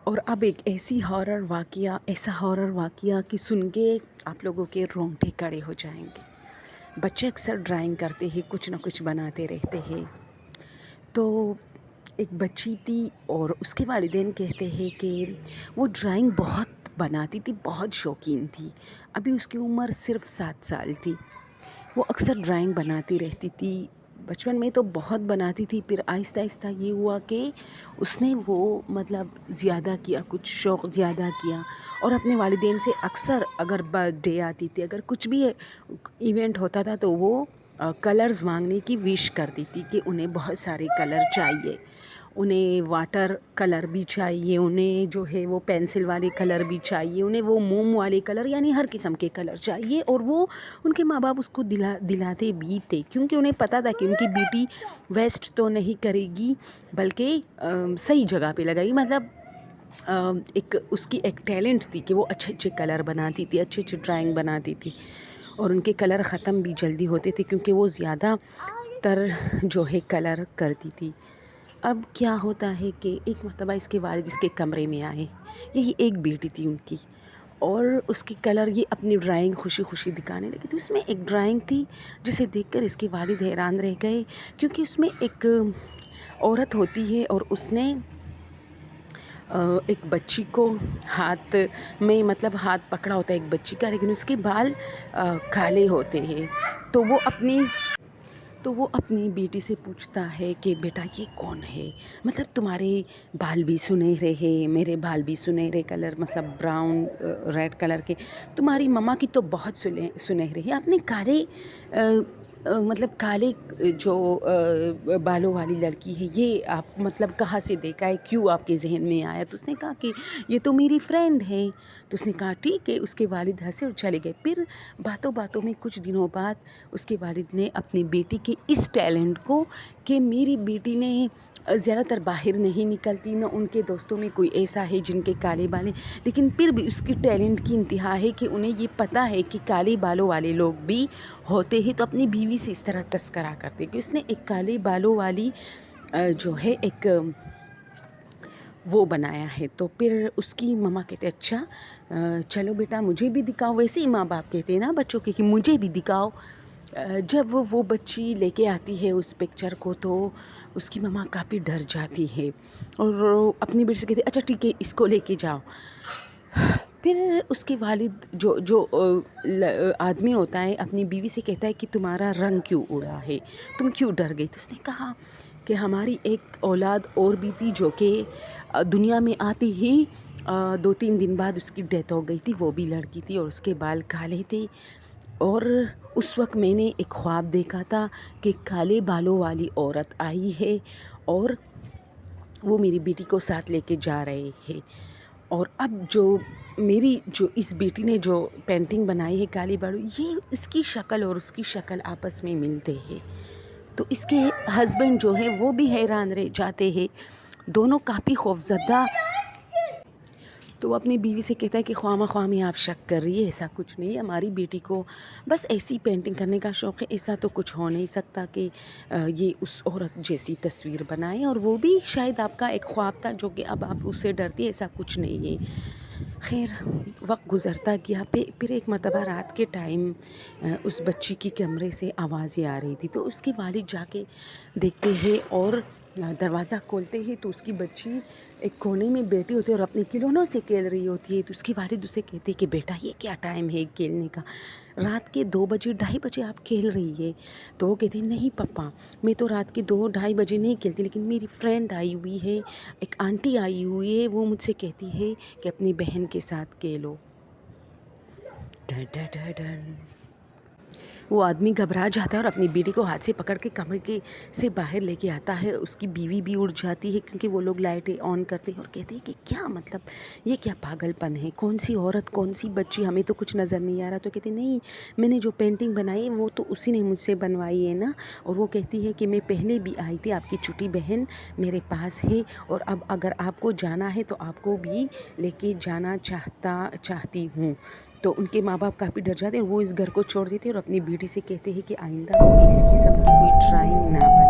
اور اب ایک ایسا ہارر واقعہ کہ سن کے آپ لوگوں کے رونگٹے کھڑے ہو جائیں گے۔ بچے اکثر ڈرائنگ کرتے ہیں، کچھ نہ کچھ بناتے رہتے ہیں۔ تو ایک بچی تھی اور اس کے والدین کہتے ہیں کہ وہ ڈرائنگ بہت بناتی تھی، بہت شوقین تھی۔ ابھی اس کی عمر صرف 7 سال تھی۔ وہ اکثر ڈرائنگ بناتی رہتی تھی، بچپن میں تو بہت بناتی تھی، پھر آہستہ آہستہ یہ ہوا کہ اس نے وہ زیادہ کیا، کچھ شوق زیادہ کیا، اور اپنے والدین سے اکثر اگر برتھ ڈے آتی تھی، اگر کچھ بھی ایونٹ ہوتا تھا تو وہ کلرز مانگنے کی وش کرتی تھی کہ انہیں بہت سارے کلر چاہیے، انہیں واٹر کلر بھی چاہیے، انہیں جو ہے وہ پینسل والے کلر بھی چاہیے، انہیں وہ موم والے کلر، یعنی ہر قسم کے کلر چاہیے، اور وہ ان کے ماں باپ اس کو دلاتے بھی تھے، کیونکہ انہیں پتہ تھا کہ ان کی بیٹی ویسٹ تو نہیں کرے گی بلکہ صحیح جگہ پہ لگائے گی، مطلب اس کی ایک ٹیلنٹ تھی کہ وہ اچھے اچھے کلر بناتی تھی، اچھے اچھے ڈرائنگ بناتی تھی، اور ان کے کلر ختم بھی جلدی ہوتے تھے کیونکہ وہ زیادہ تر جو ہے کلر کرتی تھی۔ اب کیا ہوتا ہے کہ ایک مرتبہ اس کے والد اس کے کمرے میں آئے، یہی ایک بیٹی تھی ان کی، اور اس کی کلر یہ اپنی ڈرائنگ خوشی خوشی دکھانے لگی۔ تو اس میں ایک ڈرائنگ تھی جسے دیکھ کر اس کے والد حیران رہ گئے، کیونکہ اس میں ایک عورت ہوتی ہے اور اس نے ایک بچی کو ہاتھ میں، مطلب ہاتھ پکڑا ہوتا ہے ایک بچی کا، لیکن اس کے بال کالے ہوتے ہیں۔ تو وہ اپنی بیٹی سے پوچھتا ہے کہ بیٹا یہ کون ہے، مطلب تمہارے بال بھی سنہرے ہیں، میرے بال بھی سنہرے کلر، مطلب براؤن ریڈ کلر کے، تمہاری مما کی تو بہت سنہرے ہیں، آپ نے کالے مطلب کالے جو بالوں والی لڑکی ہے یہ آپ مطلب کہاں سے دیکھا ہے، کیوں آپ کے ذہن میں آیا؟ تو اس نے کہا کہ یہ تو میری فرینڈ ہے۔ تو اس نے کہا ٹھیک ہے، اس کے والد ہنسے اور چلے گئے۔ پھر باتوں باتوں میں کچھ دنوں بعد اس کے والد نے اپنی بیٹی کے اس ٹیلنٹ کو، کہ میری بیٹی نے زیادہ تر باہر نہیں نکلتی، نہ ان کے دوستوں میں کوئی ایسا ہے جن کے کالے بال ہیں، لیکن پھر بھی اس کی ٹیلنٹ کی انتہا ہے کہ انہیں یہ پتہ ہے کہ کالے بالوں والے لوگ بھی ہوتے ہیں، تو اپنی بیوی سے اس طرح تذکرہ کرتے کہ اس نے ایک کالے بالوں والی جو ہے ایک وہ بنایا ہے۔ تو پھر اس کی مما کہتے اچھا چلو بیٹا مجھے بھی دکھاؤ، ویسے ہی ماں باپ کہتے ہیں نا بچوں کے کہ مجھے بھی دکھاؤ۔ جب وہ بچی لے کے آتی ہے اس پکچر کو تو اس کی مما کافی ڈر جاتی ہے اور اپنی بیٹی سے کہتی ہے اچھا ٹھیک ہے اس کو لے کے جاؤ۔ پھر اس کے والد جو آدمی ہوتا ہے اپنی بیوی سے کہتا ہے کہ تمہارا رنگ کیوں اڑا ہے، تم کیوں ڈر گئی؟ تو اس نے کہا کہ ہماری ایک اولاد اور بھی تھی جو کہ دنیا میں آتی ہی 2-3 دن بعد اس کی ڈیتھ ہو گئی تھی، وہ بھی لڑکی تھی اور اس کے بال کالے تھے، اور اس وقت میں نے ایک خواب دیکھا تھا کہ کالے بالوں والی عورت آئی ہے اور وہ میری بیٹی کو ساتھ لے کے جا رہے ہیں، اور اب میری اس بیٹی نے جو پینٹنگ بنائی ہے کالے بالوں، یہ اس کی شکل اور اس کی شکل آپس میں ملتے ہیں۔ تو اس کے ہسبینڈ جو ہے وہ بھی حیران رہ جاتے ہیں، دونوں کافی خوفزدہ۔ تو وہ اپنی بیوی سے کہتا ہے کہ خواہ مخواہ میں آپ شک کر رہی ہے، ایسا کچھ نہیں ہے، ہماری بیٹی کو بس ایسی پینٹنگ کرنے کا شوق ہے، ایسا تو کچھ ہو نہیں سکتا کہ یہ اس عورت جیسی تصویر بنائے، اور وہ بھی شاید آپ کا ایک خواب تھا جو کہ اب آپ اس سے ڈرتی ہے، ایسا کچھ نہیں ہے۔ خیر وقت گزرتا گیا، پھر ایک مرتبہ رات کے ٹائم اس بچی کی کمرے سے آوازیں آ رہی تھی، تو اس کے والد جا کے دیکھتے ہیں اور دروازہ کھولتے ہیں تو اس کی بچی ایک کونے میں بیٹھی ہوتی ہے اور اپنے کھلونوں سے کھیل رہی ہوتی ہے۔ تو اس کے والد اسے کہتے ہیں کہ بیٹا یہ کیا ٹائم ہے کھیلنے کا، رات کے 2 بجے 2:30 بجے آپ کھیل رہی ہے؟ تو وہ کہتی نہیں پپا میں تو رات کے 2-2:30 بجے نہیں کھیلتی، لیکن میری فرینڈ آئی ہوئی ہے، ایک آنٹی آئی ہوئی ہے، وہ مجھ سے کہتی ہے کہ اپنی بہن کے ساتھ کھیلو۔ Done done done done. وہ آدمی گھبرا جاتا ہے اور اپنی بیٹی کو ہاتھ سے پکڑ کے کمرے سے باہر لے کے آتا ہے۔ اس کی بیوی بھی اڑ جاتی ہے کیونکہ وہ لوگ لائٹیں آن کرتے ہیں اور کہتے ہیں کہ کیا مطلب یہ کیا پاگل پن ہے، کون سی عورت کون سی بچی، ہمیں تو کچھ نظر نہیں آ رہا۔ تو کہتے نہیں میں نے جو پینٹنگ بنائی ہے وہ تو اسی نے مجھ سے بنوائی ہے نا، اور وہ کہتی ہے کہ میں پہلے بھی آئی تھی، آپ کی چھوٹی بہن میرے پاس ہے، اور اب اگر آپ کو جانا ہے تو آپ کو بھی لے کے جانا چاہتی ہوں۔ تو ان کے ماں باپ کافی ڈر جاتے ہیں، وہ اس گھر کو چھوڑ دیتے ہیں اور اپنی بیٹی سے کہتے ہیں کہ آئندہ وہ اس قسم کی کوئی ڈرائنگ نہ بنائے۔